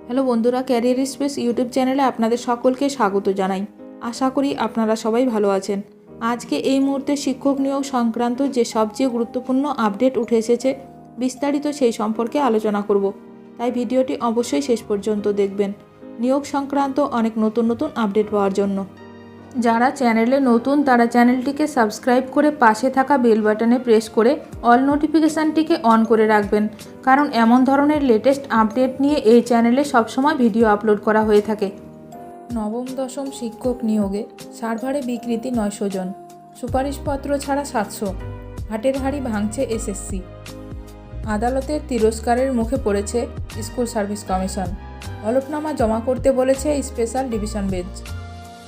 Hello বন্ধুরা, career space YouTube চ্যানেলে আপনাদের সকলকে স্বাগত জানাই। আশা করি আপনারা সবাই ভালো আছেন। আজকে এই মুহূর্তে শিক্ষক নিয়োগ সংক্রান্ত যে সবচেয়ে গুরুত্বপূর্ণ আপডেট উঠে এসেছে, বিস্তারিত সেই সম্পর্কে আলোচনা করব। তাই ভিডিওটি অবশ্যই শেষ পর্যন্ত দেখবেন নিয়োগ সংক্রান্ত অনেক নতুন আপডেট পাওয়ার জন্য। যারা চ্যানেলে নতুন তারা চ্যানেলটিকে সাবস্ক্রাইব করে পাশে থাকা বেল বাটনে প্রেস করে অল নোটিফিকেশানটিকে অন করে রাখবেন, কারণ এমন ধরনের লেটেস্ট আপডেট নিয়ে এই চ্যানেলে সবসময় ভিডিও আপলোড করা হয়ে থাকে। নবম দশম শিক্ষক নিয়োগে সার্ভারে বিকৃতি 900 জন, সুপারিশপত্র ছাড়া 700, হাটের হাড়ি ভাঙছে এসএসসি। আদালতের তিরস্কারের মুখে পড়েছে স্কুল সার্ভিস কমিশন, হলফনামা জমা করতে বলেছে স্পেশাল ডিভিশন বেঞ্চ।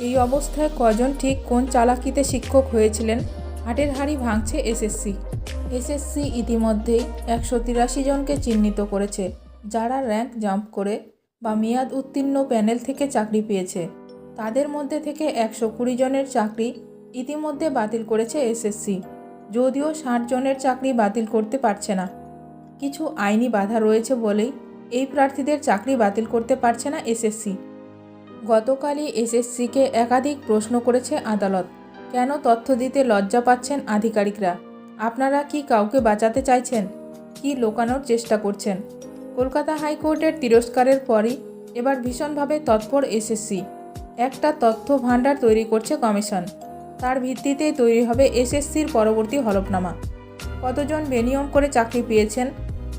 এই অবস্থায় কজন ঠিক কোন চালাকিতে শিক্ষক হয়েছিলেন, হাটের হাড়ি ভাঙছে এসএসসি ইতিমধ্যেই 183 জনকে চিহ্নিত করেছে, যারা র্যাঙ্ক জাম্প করে বা মেয়াদ উত্তীর্ণ প্যানেল থেকে চাকরি পেয়েছে। তাদের মধ্যে থেকে 120 জনের চাকরি ইতিমধ্যে বাতিল করেছে এসএসসি, যদিও 60 জনের চাকরি বাতিল করতে পারছে না। কিছু আইনি বাধা রয়েছে বলেই এই প্রার্থীদের চাকরি বাতিল করতে পারছে না এসএসসি। গতকালই এসএসসিকে একাধিক প্রশ্ন করেছে আদালত। কেন তথ্য দিতে লজ্জা পাচ্ছেন আধিকারিকরা? আপনারা কি কাউকে বাঁচাতে চাইছেন, কি লুকানোর চেষ্টা করছেন? কলকাতা হাইকোর্টের তিরস্কারের পরই এবার ভীষণভাবে তৎপর এসএসসি। একটা তথ্য ভাণ্ডার তৈরি করছে কমিশন। তার ভিত্তিতেই তৈরি হবে এসএসসির পরবর্তী হলফনামা। কতজন বেনিয়ম করে চাকরি পেয়েছেন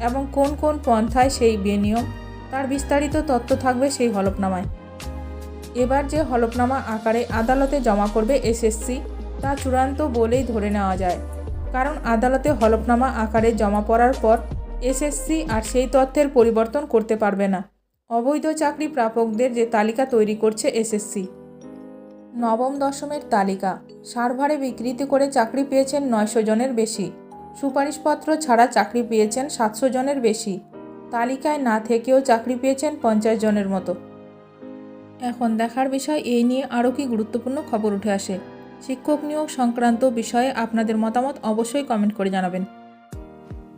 এবং কোন কোন পন্থায় সেই বেনিয়ম, তার বিস্তারিত তথ্য থাকবে সেই হলফনামায়। এবার যে হলফনামা আকারে আদালতে জমা করবে এসএসসি, তা চূড়ান্ত বলেই ধরে নেওয়া যায়, কারণ আদালতে হলফনামা আকারে জমা পড়ার পর এসএসসি আর সেই তথ্যের পরিবর্তন করতে পারবে না। অবৈধ চাকরি প্রাপকদের যে তালিকা তৈরি করছে এসএসসি, নবম দশমের তালিকা। সার্ভারে বিকৃতি করে চাকরি পেয়েছেন 900 জনের বেশি, সুপারিশপত্র ছাড়া চাকরি পেয়েছেন 700 জনের বেশি, তালিকায় না থেকেও চাকরি পেয়েছেন 50 জনের মতো। এখন দেখার বিষয় এই নিয়ে আরও কি গুরুত্বপূর্ণ খবর উঠে আসে। শিক্ষক নিয়োগ সংক্রান্ত বিষয়ে আপনাদের মতামত অবশ্যই কমেন্ট করে জানাবেন।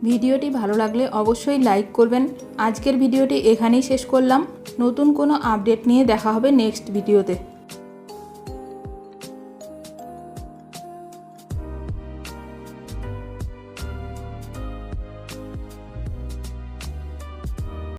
ভিডিওটি ভালো লাগলে অবশ্যই লাইক করবেন। আজকের ভিডিওটি এখানেই শেষ করলাম। নতুন কোনো আপডেট নিয়ে দেখা হবে নেক্সট ভিডিওতে।